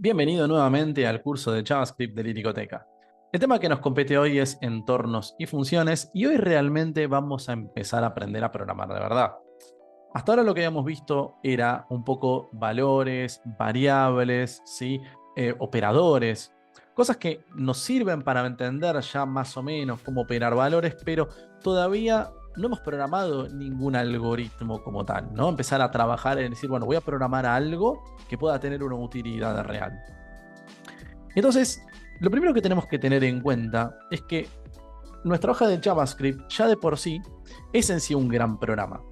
Bienvenido nuevamente al curso de JavaScript de Liricoteca. El tema que nos compete hoy es entornos y funciones, y hoy realmente vamos a empezar a aprender a programar de verdad. Hasta ahora lo que habíamos visto era un poco valores, variables, ¿sí? Operadores, cosas que nos sirven para entender ya más o menos cómo operar valores, pero todavía no hemos programado ningún algoritmo como tal, ¿no? Empezar a trabajar en decir, bueno, voy a programar algo que pueda tener una utilidad real. Entonces, lo primero que tenemos que tener en cuenta es que nuestra hoja de JavaScript ya de por sí es en sí un gran programa.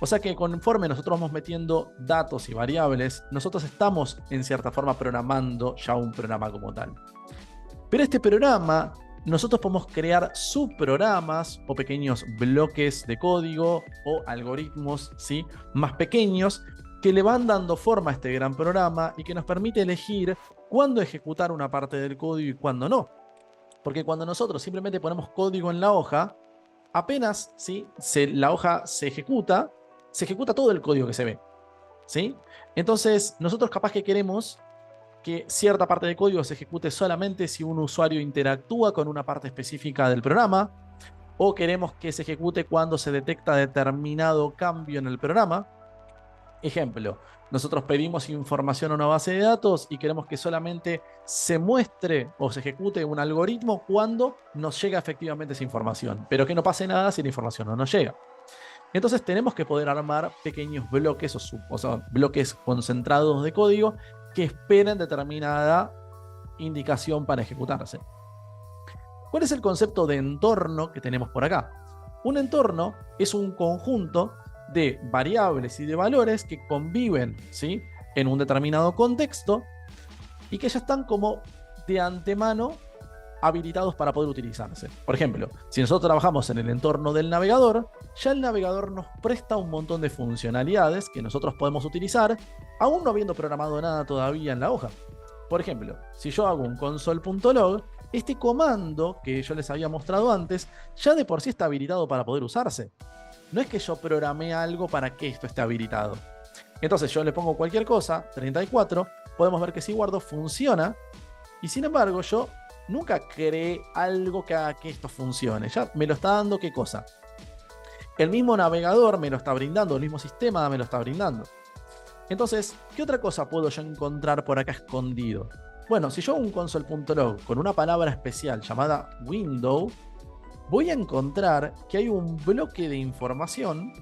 O sea que conforme nosotros vamos metiendo datos y variables, nosotros estamos en cierta forma programando ya un programa como tal. Pero este programa, nosotros podemos crear subprogramas o pequeños bloques de código o algoritmos, ¿sí?, más pequeños que le van dando forma a este gran programa y que nos permite elegir cuándo ejecutar una parte del código y cuándo no. Porque cuando nosotros simplemente ponemos código en la hoja, apenas, ¿sí?, la hoja se ejecuta todo el código que se ve, ¿sí? Entonces, nosotros capaz que queremos que cierta parte del código se ejecute solamente si un usuario interactúa con una parte específica del programa, o queremos que se ejecute cuando se detecta determinado cambio en el programa. Ejemplo, nosotros pedimos información a una base de datos y queremos que solamente se muestre o se ejecute un algoritmo cuando nos llega efectivamente esa información, pero que no pase nada si la información no nos llega. Entonces tenemos que poder armar pequeños bloques o sea, bloques concentrados de código que esperen determinada indicación para ejecutarse. ¿Cuál es el concepto de entorno que tenemos por acá? Un entorno es un conjunto de variables y de valores que conviven, ¿sí?, en un determinado contexto y que ya están como de antemano habilitados para poder utilizarse. Por ejemplo, si nosotros trabajamos en el entorno del navegador, ya el navegador nos presta un montón de funcionalidades que nosotros podemos utilizar, aún no habiendo programado nada todavía en la hoja. Por ejemplo, si yo hago un console.log, este comando que yo les había mostrado antes, ya de por sí está habilitado para poder usarse. No es que yo programé algo para que esto esté habilitado. Entonces yo le pongo cualquier cosa, 34, podemos ver que si guardo funciona, y sin embargo yo nunca creé algo que haga que esto funcione. Ya me lo está dando, ¿qué cosa? El mismo navegador me lo está brindando, el mismo sistema me lo está brindando. Entonces, ¿qué otra cosa puedo yo encontrar por acá escondido? Bueno, si yo hago un console.log con una palabra especial llamada window, voy a encontrar que hay un bloque de información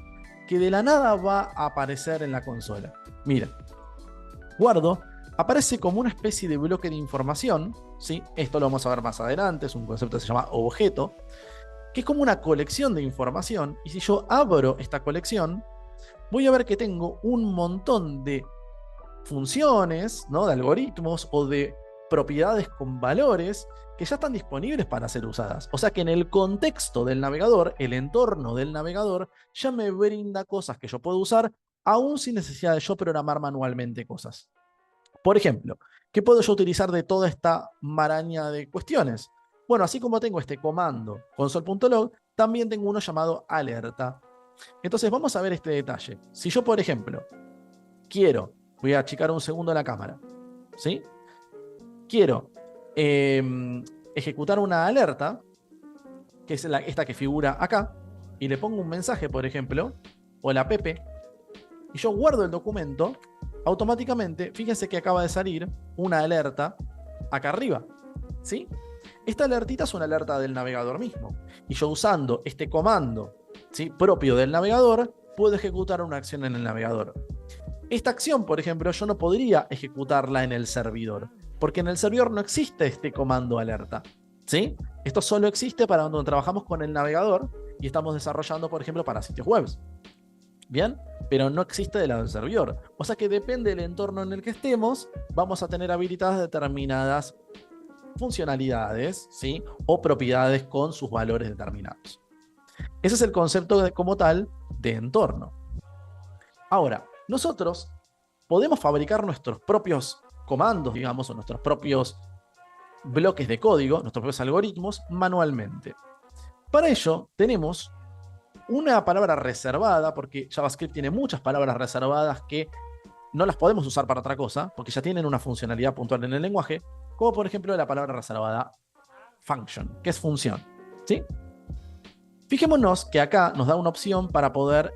que de la nada va a aparecer en la consola. Mira, guardo, aparece como una especie de bloque de información, ¿sí? Esto lo vamos a ver más adelante, es un concepto que se llama objeto, que es como una colección de información, y si yo abro esta colección, voy a ver que tengo un montón de funciones, ¿no?, de algoritmos o de propiedades con valores que ya están disponibles para ser usadas. O sea que en el contexto del navegador, el entorno del navegador, ya me brinda cosas que yo puedo usar aún sin necesidad de yo programar manualmente cosas. Por ejemplo, ¿qué puedo yo utilizar de toda esta maraña de cuestiones? Bueno, así como tengo este comando console.log, también tengo uno llamado alerta. Entonces vamos a ver este detalle. Si yo, por ejemplo, voy a achicar un segundo la cámara, ¿sí? Quiero ejecutar una alerta, que es esta que figura acá, y le pongo un mensaje, por ejemplo, hola Pepe, y yo guardo el documento, automáticamente, fíjense que acaba de salir una alerta acá arriba, ¿sí? Esta alertita es una alerta del navegador mismo, y yo usando este comando, ¿sí?, propio del navegador, puedo ejecutar una acción en el navegador. Esta acción, por ejemplo, yo no podría ejecutarla en el servidor, porque en el servidor no existe este comando alerta, ¿sí? Esto solo existe para cuando trabajamos con el navegador y estamos desarrollando, por ejemplo, para sitios web. ¿Bien? Pero no existe del lado del servidor. O sea que depende del entorno en el que estemos, vamos a tener habilitadas determinadas funcionalidades, ¿sí?, o propiedades con sus valores determinados. Ese es el concepto como tal de entorno. Ahora, nosotros podemos fabricar nuestros propios comandos, digamos, o nuestros propios bloques de código, nuestros propios algoritmos, manualmente. Para ello, tenemos una palabra reservada, porque JavaScript tiene muchas palabras reservadas que no las podemos usar para otra cosa, porque ya tienen una funcionalidad puntual en el lenguaje, como por ejemplo la palabra reservada function, que es función, ¿sí? Fijémonos que acá nos da una opción para poder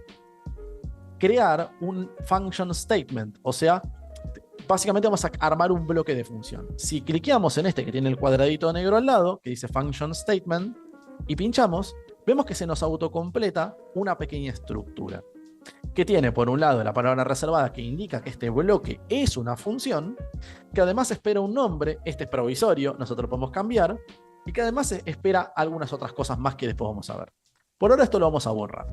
crear un function statement, o sea, básicamente vamos a armar un bloque de función. Si cliqueamos en este que tiene el cuadradito negro al lado, que dice function statement, y pinchamos, vemos que se nos autocompleta una pequeña estructura, que tiene por un lado la palabra reservada que indica que este bloque es una función, que además espera un nombre, este es provisorio, nosotros lo podemos cambiar, y que además espera algunas otras cosas más que después vamos a ver. Por ahora esto lo vamos a borrar.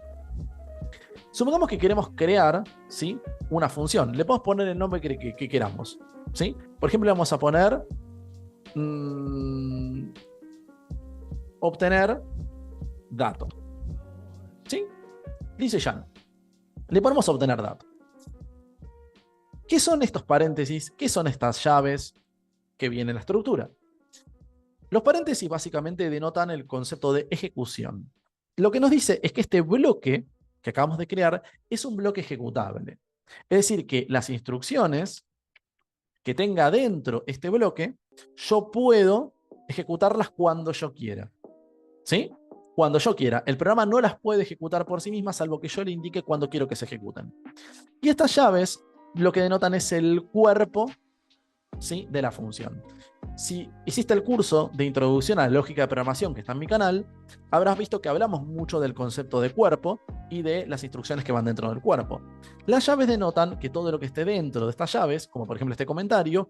Supongamos que queremos crear, ¿sí?, una función. Le podemos poner el nombre que queramos, ¿sí? Por ejemplo, le vamos a poner obtener dato, ¿sí? Dice Jan. Le ponemos obtener dato. ¿Qué son estos paréntesis? ¿Qué son estas llaves que vienen en la estructura? Los paréntesis básicamente denotan el concepto de ejecución. Lo que nos dice es que este bloque que acabamos de crear es un bloque ejecutable. Es decir, que las instrucciones que tenga dentro este bloque, yo puedo ejecutarlas cuando yo quiera. ¿Sí? Cuando yo quiera. El programa no las puede ejecutar por sí misma, salvo que yo le indique cuando quiero que se ejecuten. Y estas llaves lo que denotan es el cuerpo, ¿sí?, de la función. Si hiciste el curso de introducción a la lógica de programación que está en mi canal, habrás visto que hablamos mucho del concepto de cuerpo y de las instrucciones que van dentro del cuerpo. Las llaves denotan que todo lo que esté dentro de estas llaves, como por ejemplo este comentario,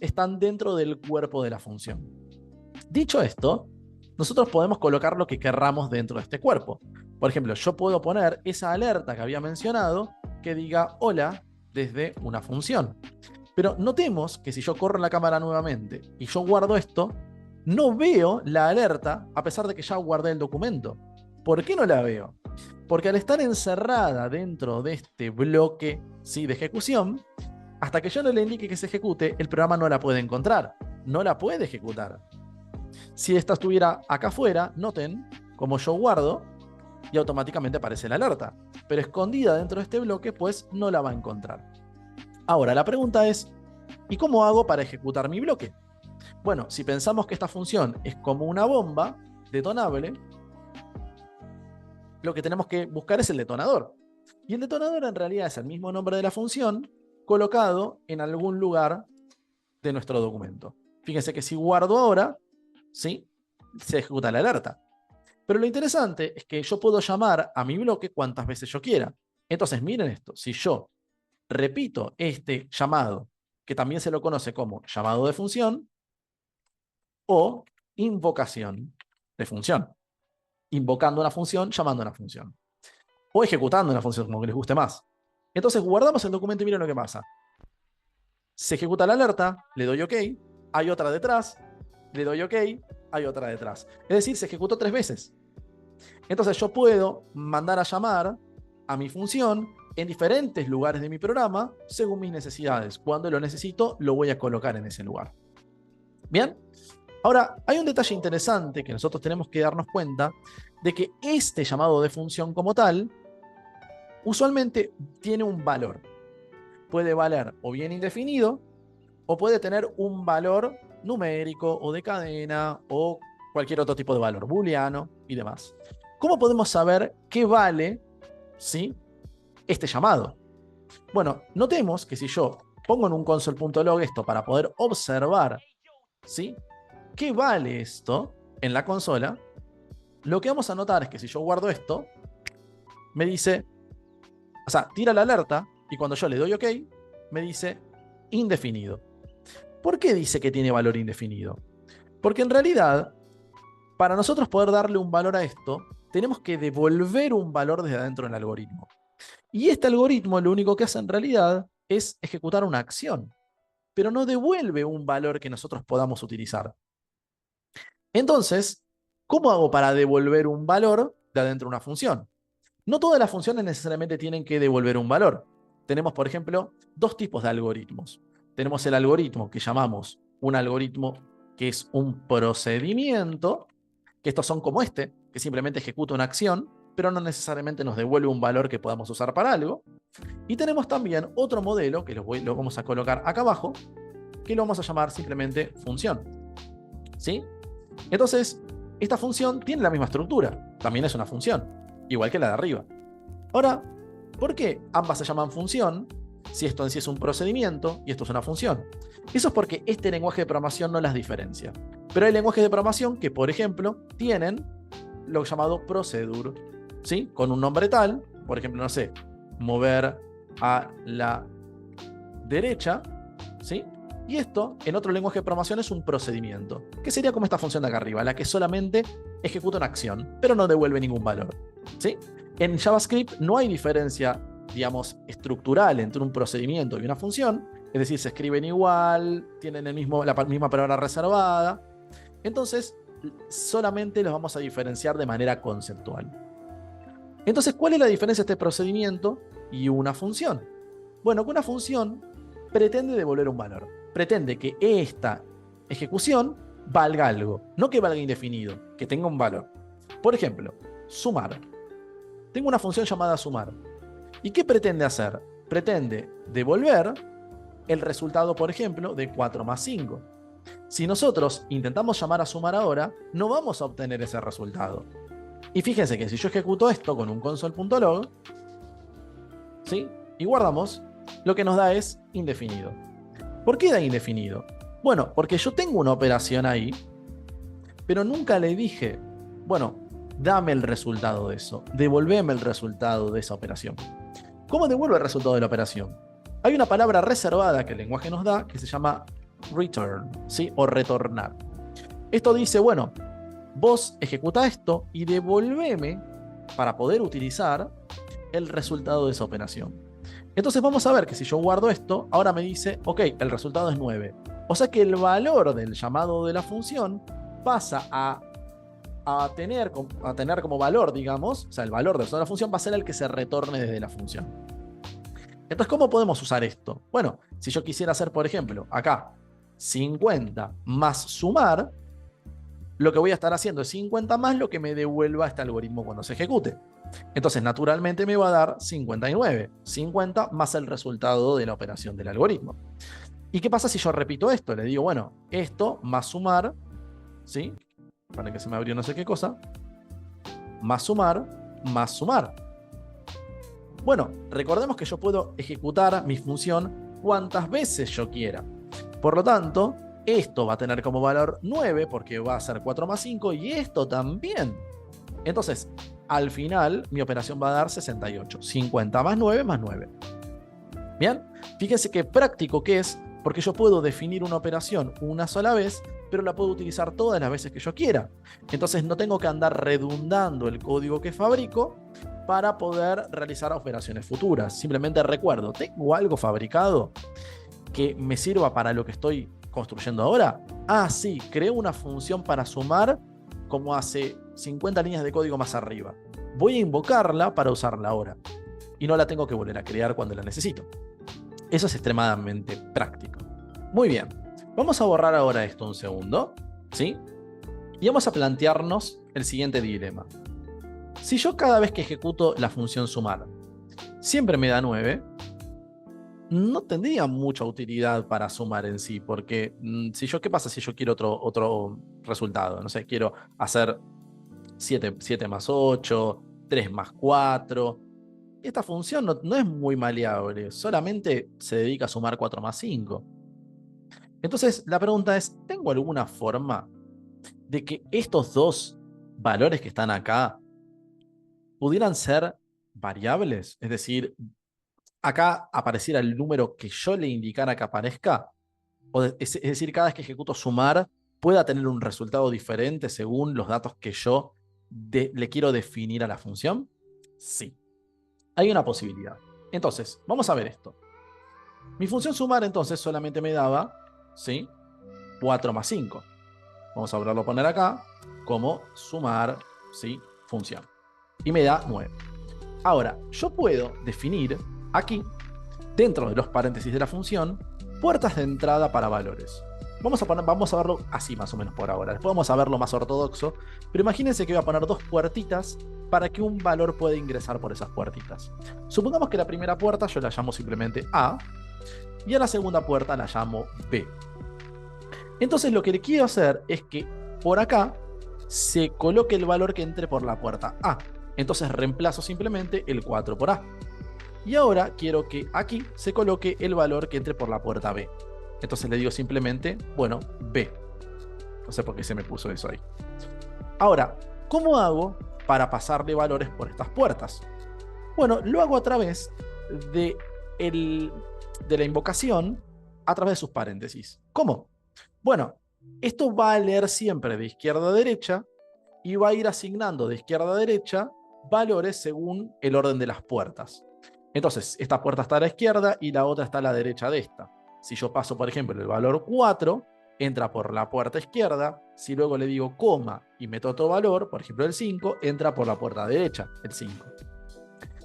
están dentro del cuerpo de la función. Dicho esto, nosotros podemos colocar lo que querramos dentro de este cuerpo. Por ejemplo, yo puedo poner esa alerta que había mencionado que diga hola desde una función. Pero notemos que si yo corro la cámara nuevamente y yo guardo esto, no veo la alerta a pesar de que ya guardé el documento. ¿Por qué no la veo? Porque al estar encerrada dentro de este bloque, ¿sí?, de ejecución, hasta que yo no le indique que se ejecute, el programa no la puede encontrar, no la puede ejecutar. Si esta estuviera acá afuera, noten como yo guardo y automáticamente aparece la alerta. Pero escondida dentro de este bloque, pues no la va a encontrar. Ahora, la pregunta es, ¿y cómo hago para ejecutar mi bloque? Bueno, si pensamos que esta función es como una bomba detonable, lo que tenemos que buscar es el detonador. Y el detonador en realidad es el mismo nombre de la función colocado en algún lugar de nuestro documento. Fíjense que si guardo ahora, ¿sí?, se ejecuta la alerta. Pero lo interesante es que yo puedo llamar a mi bloque cuantas veces yo quiera. Entonces, miren esto. Si yo repito este llamado, que también se lo conoce como llamado de función o invocación de función. Invocando una función, llamando a una función. O ejecutando una función, como que les guste más. Entonces guardamos el documento y miren lo que pasa. Se ejecuta la alerta, le doy OK, hay otra detrás, le doy OK, hay otra detrás. Es decir, se ejecutó 3 veces. Entonces yo puedo mandar a llamar a mi función en diferentes lugares de mi programa según mis necesidades. Cuando lo necesito, lo voy a colocar en ese lugar. ¿Bien? Ahora, hay un detalle interesante que nosotros tenemos que darnos cuenta de que este llamado de función como tal usualmente tiene un valor. Puede valer o bien indefinido o puede tener un valor numérico o de cadena o cualquier otro tipo de valor, booleano y demás. ¿Cómo podemos saber qué vale, ¿sí?, este llamado? Bueno, notemos que si yo pongo en un console.log esto para poder observar, ¿sí?, qué vale esto en la consola, lo que vamos a notar es que si yo guardo esto, me dice, o sea, tira la alerta y cuando yo le doy OK, me dice indefinido. ¿Por qué dice que tiene valor indefinido? Porque en realidad, para nosotros poder darle un valor a esto, tenemos que devolver un valor desde adentro del algoritmo. Y este algoritmo lo único que hace en realidad es ejecutar una acción, pero no devuelve un valor que nosotros podamos utilizar. Entonces, ¿cómo hago para devolver un valor de adentro de una función? No todas las funciones necesariamente tienen que devolver un valor. Tenemos, por ejemplo, 2 tipos de algoritmos. Tenemos el algoritmo que llamamos un algoritmo que es un procedimiento, que estos son como este, que simplemente ejecuta una acción, pero no necesariamente nos devuelve un valor que podamos usar para algo. Y tenemos también otro modelo, que lo vamos a colocar acá abajo, que lo vamos a llamar simplemente función. ¿Sí? Entonces, esta función tiene la misma estructura, también es una función, igual que la de arriba. Ahora, ¿por qué ambas se llaman función si esto en sí es un procedimiento y esto es una función? Eso es porque este lenguaje de programación no las diferencia. Pero hay lenguajes de programación que, por ejemplo, tienen lo llamado procedure, ¿sí? Con un nombre tal, por ejemplo, no sé, mover a la derecha, ¿sí? Y esto, en otro lenguaje de programación, es un procedimiento, que sería como esta función de acá arriba, la que solamente ejecuta una acción, pero no devuelve ningún valor, ¿sí? En JavaScript no hay diferencia, digamos, estructural entre un procedimiento y una función, es decir, se escriben igual, tienen la misma palabra reservada, entonces solamente los vamos a diferenciar de manera conceptual. Entonces, ¿cuál es la diferencia de este procedimiento y una función? Bueno, que una función pretende devolver un valor, pretende que esta ejecución valga algo, no que valga indefinido, que tenga un valor. Por ejemplo, sumar. Tengo una función llamada sumar. ¿Y qué pretende hacer? Pretende devolver el resultado, por ejemplo, de 4 más 5. Si nosotros intentamos llamar a sumar ahora, no vamos a obtener ese resultado. Y fíjense que si yo ejecuto esto con un console.log, ¿sí? Y guardamos, lo que nos da es indefinido. ¿Por qué da indefinido? Bueno, porque yo tengo una operación ahí, pero nunca le dije, bueno, dame el resultado de eso, devolveme el resultado de esa operación. ¿Cómo devuelvo el resultado de la operación? Hay una palabra reservada que el lenguaje nos da que se llama return, ¿sí? O retornar. Esto dice, bueno, vos ejecuta esto y devolveme, para poder utilizar, el resultado de esa operación. Entonces vamos a ver que si yo guardo esto, ahora me dice, ok, el resultado es 9. O sea que el valor del llamado de la función pasa a tener como valor, digamos, o sea, el valor de la función va a ser el que se retorne desde la función. Entonces, ¿cómo podemos usar esto? Bueno, si yo quisiera hacer, por ejemplo, acá 50 más sumar, lo que voy a estar haciendo es 50 más lo que me devuelva este algoritmo cuando se ejecute. Entonces, naturalmente me va a dar 59. 50 más el resultado de la operación del algoritmo. ¿Y qué pasa si yo repito esto? Le digo, bueno, esto más sumar, ¿sí? Para que se me abrió no sé qué cosa. Más sumar, más sumar. Bueno, recordemos que yo puedo ejecutar mi función cuantas veces yo quiera. Por lo tanto, esto va a tener como valor 9 porque va a ser 4 más 5 y esto también. Entonces, al final, mi operación va a dar 68. 50 más 9 más 9. Bien, fíjense qué práctico que es, porque yo puedo definir una operación una sola vez, pero la puedo utilizar todas las veces que yo quiera. Entonces no tengo que andar redundando el código que fabrico para poder realizar operaciones futuras. Simplemente recuerdo, ¿tengo algo fabricado que me sirva para lo que estoy construyendo ahora? Ah, sí, creo una función para sumar como hace 50 líneas de código más arriba. Voy a invocarla para usarla ahora. Y no la tengo que volver a crear cuando la necesito. Eso es extremadamente práctico. Muy bien. Vamos a borrar ahora esto un segundo, ¿sí? Y vamos a plantearnos el siguiente dilema. Si yo cada vez que ejecuto la función sumar siempre me da 9, no tendría mucha utilidad para sumar en sí, porque ¿qué pasa si yo quiero otro resultado? No sé, quiero hacer 7 más 8, 3 más 4. Esta función no es muy maleable, solamente se dedica a sumar 4 más 5. Entonces, la pregunta es, ¿tengo alguna forma de que estos dos valores que están acá pudieran ser variables? Es decir, acá apareciera el número que yo le indicara que aparezca. Es decir, cada vez que ejecuto sumar, pueda tener un resultado diferente según los datos que yo le quiero definir a la función. Sí, hay una posibilidad. Entonces, vamos a ver esto. Mi función sumar entonces solamente me daba, ¿sí?, 4 más 5. Vamos a volverlo a poner acá como sumar, ¿sí?, función. Y me da 9. Ahora, yo puedo definir aquí, dentro de los paréntesis de la función, puertas de entrada para valores. Vamos a verlo así más o menos por ahora. Después vamos a verlo más ortodoxo. Pero imagínense que voy a poner dos puertitas para que un valor pueda ingresar por esas puertitas. Supongamos que la primera puerta yo la llamo simplemente A y a la segunda puerta la llamo B. Entonces lo que le quiero hacer es que por acá se coloque el valor que entre por la puerta A. Entonces reemplazo simplemente el 4 por A. Y ahora quiero que aquí se coloque el valor que entre por la puerta B. Entonces le digo simplemente, bueno, B. No sé por qué se me puso eso ahí. Ahora, ¿cómo hago para pasarle valores por estas puertas? Bueno, lo hago a través de, de la invocación a través de sus paréntesis. ¿Cómo? Bueno, esto va a leer siempre de izquierda a derecha y va a ir asignando de izquierda a derecha valores según el orden de las puertas. Entonces, esta puerta está a la izquierda y la otra está a la derecha de esta. Si yo paso, por ejemplo, el valor 4, entra por la puerta izquierda. Si luego le digo coma y meto otro valor, por ejemplo el 5, entra por la puerta derecha, el 5.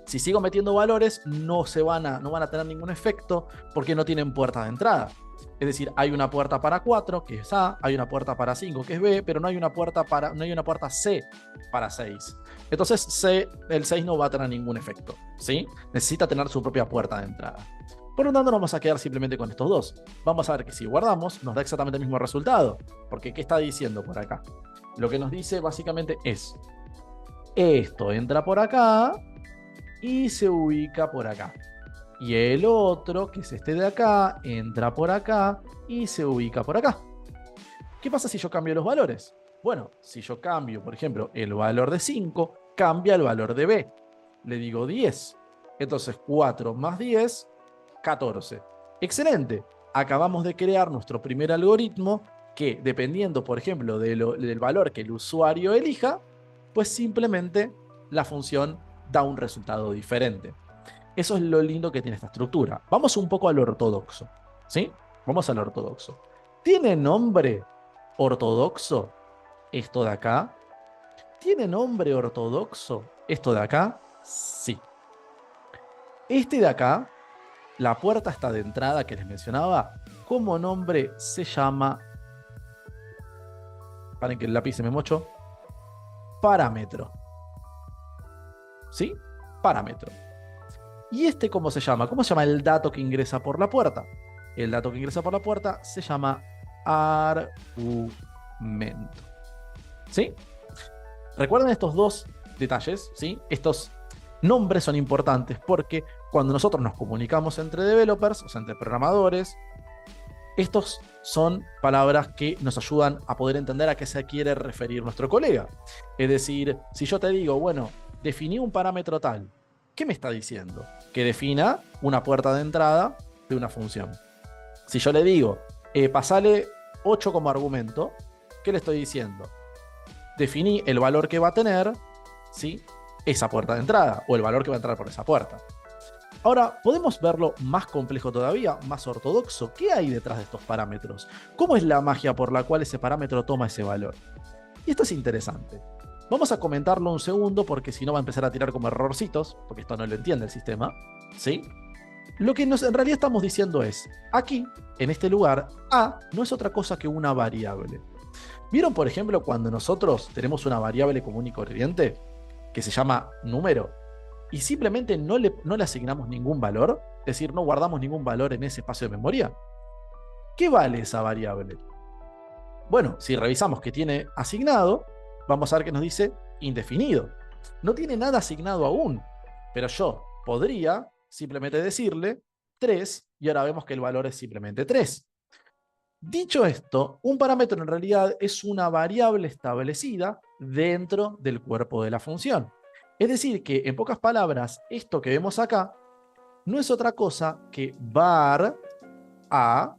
Si sigo metiendo valores, no van a tener ningún efecto porque no tienen puerta de entrada. Es decir, hay una puerta para 4, que es A, hay una puerta para 5, que es B, pero no hay una puerta C para 6. Entonces el 6 no va a tener ningún efecto, ¿sí? Necesita tener su propia puerta de entrada. Por lo tanto, nos vamos a quedar simplemente con estos dos. Vamos a ver que si guardamos, nos da exactamente el mismo resultado. Porque, ¿qué está diciendo por acá? Lo que nos dice básicamente es, esto entra por acá y se ubica por acá. Y el otro, que es este de acá, entra por acá y se ubica por acá. ¿Qué pasa si yo cambio los valores? Bueno, si yo cambio, por ejemplo, el valor de 5, cambia el valor de B. Le digo 10. Entonces 4 más 10, 14. Excelente. Acabamos de crear nuestro primer algoritmo que, dependiendo, por ejemplo, del valor que el usuario elija, pues simplemente la función da un resultado diferente. Eso es lo lindo que tiene esta estructura. Vamos un poco al ortodoxo, ¿sí? Vamos al ortodoxo. ¿Tiene nombre ortodoxo esto de acá? ¿Tiene nombre ortodoxo esto de acá? Sí. Este de acá, la puerta esta de entrada que les mencionaba, como nombre se llama, paren que el lápiz se me mochó, parámetro. ¿Sí? Parámetro. ¿Y este cómo se llama? ¿Cómo se llama el dato que ingresa por la puerta? El dato que ingresa por la puerta se llama argumento. ¿Sí? Recuerden estos dos detalles, ¿sí? Estos nombres son importantes porque cuando nosotros nos comunicamos entre developers, o sea, entre programadores, estos son palabras que nos ayudan a poder entender a qué se quiere referir nuestro colega. Es decir, si yo te digo, bueno, definí un parámetro tal, ¿qué me está diciendo? Que defina una puerta de entrada de una función. Si yo le digo, pasale 8 como argumento, ¿qué le estoy diciendo? Definí el valor que va a tener, ¿sí?, esa puerta de entrada, o el valor que va a entrar por esa puerta. Ahora, podemos verlo más complejo todavía, más ortodoxo. ¿Qué hay detrás de estos parámetros? ¿Cómo es la magia por la cual ese parámetro toma ese valor? Y esto es interesante. Vamos a comentarlo un segundo porque si no va a empezar a tirar como errorcitos, porque esto no lo entiende el sistema, ¿sí? Lo que en realidad estamos diciendo es, aquí, en este lugar, A no es otra cosa que una variable. ¿Vieron, por ejemplo, cuando nosotros tenemos una variable común y corriente que se llama número y simplemente no le asignamos ningún valor? Es decir, no guardamos ningún valor en ese espacio de memoria. ¿Qué vale esa variable? Bueno, si revisamos que tiene asignado, vamos a ver que nos dice indefinido. No tiene nada asignado aún, pero yo podría simplemente decirle 3 y ahora vemos que el valor es simplemente 3. Dicho esto, un parámetro en realidad es una variable establecida dentro del cuerpo de la función. Es decir, que en pocas palabras, esto que vemos acá no es otra cosa que var a,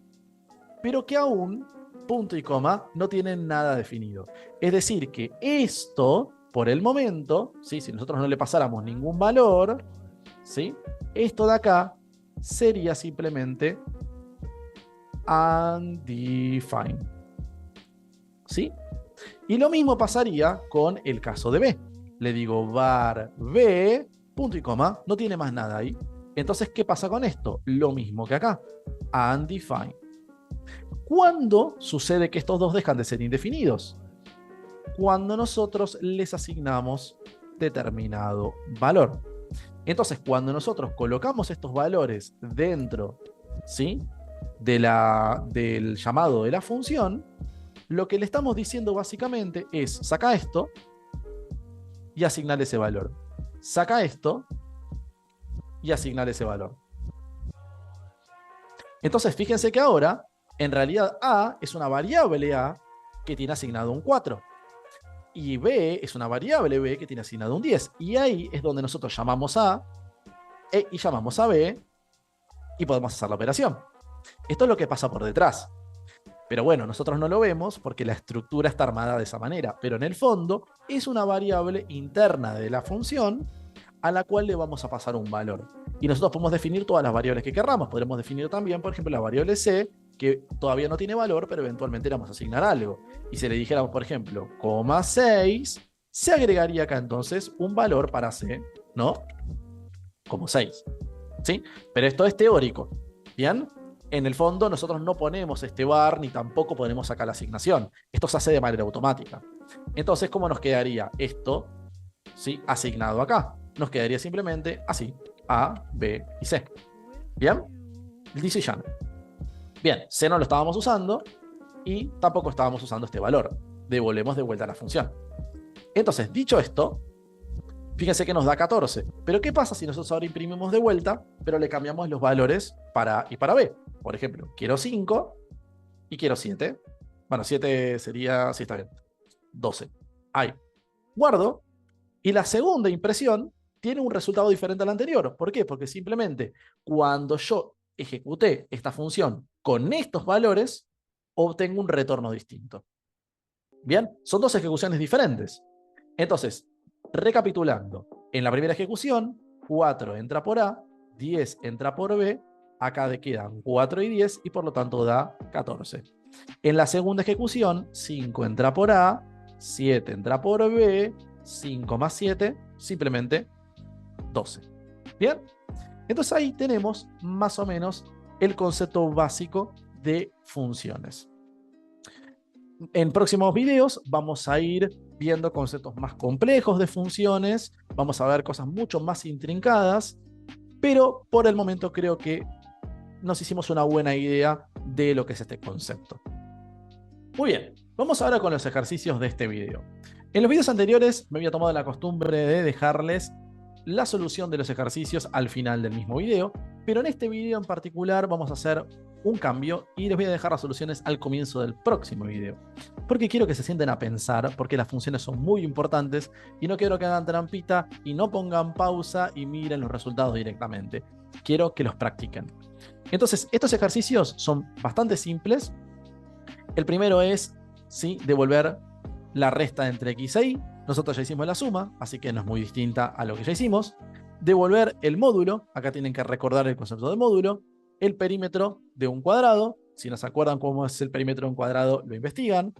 pero que aún, punto y coma, no tienen nada definido. Es decir, que esto, por el momento, ¿sí?, si nosotros no le pasáramos ningún valor, ¿sí?, esto de acá sería simplemente undefined. ¿Sí? Y lo mismo pasaría con el caso de B. Le digo var B, punto y coma, no tiene más nada ahí. Entonces, ¿qué pasa con esto? Lo mismo que acá, undefined. ¿Cuándo sucede que estos dos dejan de ser indefinidos? Cuando nosotros les asignamos determinado valor. Entonces, cuando nosotros colocamos estos valores dentro, ¿sí?, del llamado de la función, lo que le estamos diciendo básicamente es: saca esto y asignar ese valor. Saca esto y asignar ese valor. Entonces, fíjense que ahora, en realidad, A es una variable A que tiene asignado un 4. Y B es una variable B que tiene asignado un 10. Y ahí es donde nosotros llamamos a E y llamamos a B y podemos hacer la operación. Esto es lo que pasa por detrás. Pero bueno, nosotros no lo vemos porque la estructura está armada de esa manera. Pero en el fondo es una variable interna de la función a la cual le vamos a pasar un valor. Y nosotros podemos definir todas las variables que querramos. Podremos definir también, por ejemplo, la variable C, que todavía no tiene valor, pero eventualmente le vamos a asignar algo. Y si le dijéramos, por ejemplo, 6, se agregaría acá entonces un valor para C, ¿no? Como 6. ¿Sí? Pero esto es teórico. ¿Bien? En el fondo nosotros no ponemos este var ni tampoco ponemos acá la asignación. Esto se hace de manera automática. Entonces, ¿cómo nos quedaría esto, ¿sí?, asignado acá? Nos quedaría simplemente así: A, B y C. ¿Bien? Dice ya. Bien, C no lo estábamos usando y tampoco estábamos usando este valor. Devolvemos de vuelta a la función. Entonces, dicho esto, fíjense que nos da 14. Pero ¿qué pasa si nosotros ahora imprimimos de vuelta, pero le cambiamos los valores para A y para B? Por ejemplo, quiero 5 y quiero 7. Bueno, 7 sería, sí, está bien, 12. Ahí. Guardo. Y la segunda impresión tiene un resultado diferente al anterior. ¿Por qué? Porque simplemente cuando yo ejecuté esta función con estos valores, obtengo un retorno distinto. Bien, son dos ejecuciones diferentes. Entonces, recapitulando, en la primera ejecución, 4 entra por A, 10 entra por B, acá quedan 4 y 10 y por lo tanto da 14. En la segunda ejecución, 5 entra por A, 7 entra por B, 5 más 7, simplemente 12. ¿Bien? Entonces ahí tenemos más o menos el concepto básico de funciones. En próximos videos vamos a ir viendo conceptos más complejos de funciones, vamos a ver cosas mucho más intrincadas, pero por el momento creo que nos hicimos una buena idea de lo que es este concepto. Muy bien, vamos ahora con los ejercicios de este video. En los videos anteriores me había tomado la costumbre de dejarles la solución de los ejercicios al final del mismo video, pero en este video en particular vamos a hacer un cambio y les voy a dejar las soluciones al comienzo del próximo video, porque quiero que se sienten a pensar, porque las funciones son muy importantes y no quiero que hagan trampita y no pongan pausa y miren los resultados directamente. Quiero que los practiquen. Entonces, estos ejercicios son bastante simples. El primero es, ¿sí?, devolver la resta entre x e y. Nosotros ya hicimos la suma, así que no es muy distinta a lo que ya hicimos. Devolver el módulo, acá tienen que recordar el concepto de módulo. El perímetro de un cuadrado, si no se acuerdan cómo es el perímetro de un cuadrado, lo investigan.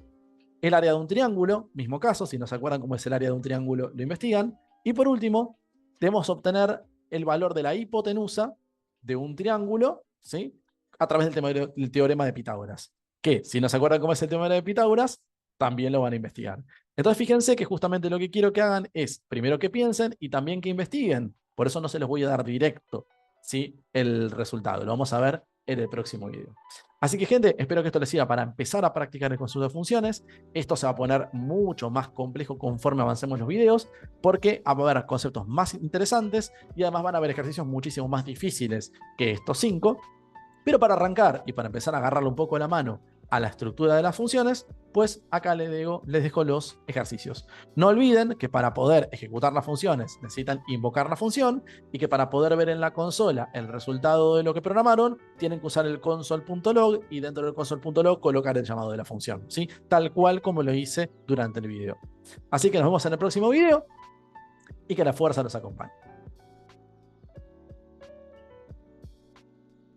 El área de un triángulo, mismo caso, si no se acuerdan cómo es el área de un triángulo, lo investigan. Y por último, debemos obtener el valor de la hipotenusa de un triángulo, ¿sí?, a través del teorema de Pitágoras. Que, si no se acuerdan cómo es el teorema de Pitágoras, también lo van a investigar. Entonces fíjense que justamente lo que quiero que hagan es, primero que piensen y también que investiguen. Por eso no se los voy a dar directo, ¿sí?, el resultado. Lo vamos a ver en el próximo video. Así que, gente, espero que esto les sirva para empezar a practicar el concepto de funciones. Esto se va a poner mucho más complejo conforme avancemos los videos, porque va a haber conceptos más interesantes y además van a haber ejercicios muchísimo más difíciles que estos 5. Pero para arrancar y para empezar a agarrarle un poco la mano a la estructura de las funciones, pues acá les dejo los ejercicios. No olviden que para poder ejecutar las funciones necesitan invocar la función y que para poder ver en la consola el resultado de lo que programaron, tienen que usar el console.log y dentro del console.log colocar el llamado de la función, ¿sí?, tal cual como lo hice durante el video. Así que nos vemos en el próximo video y que la fuerza los acompañe.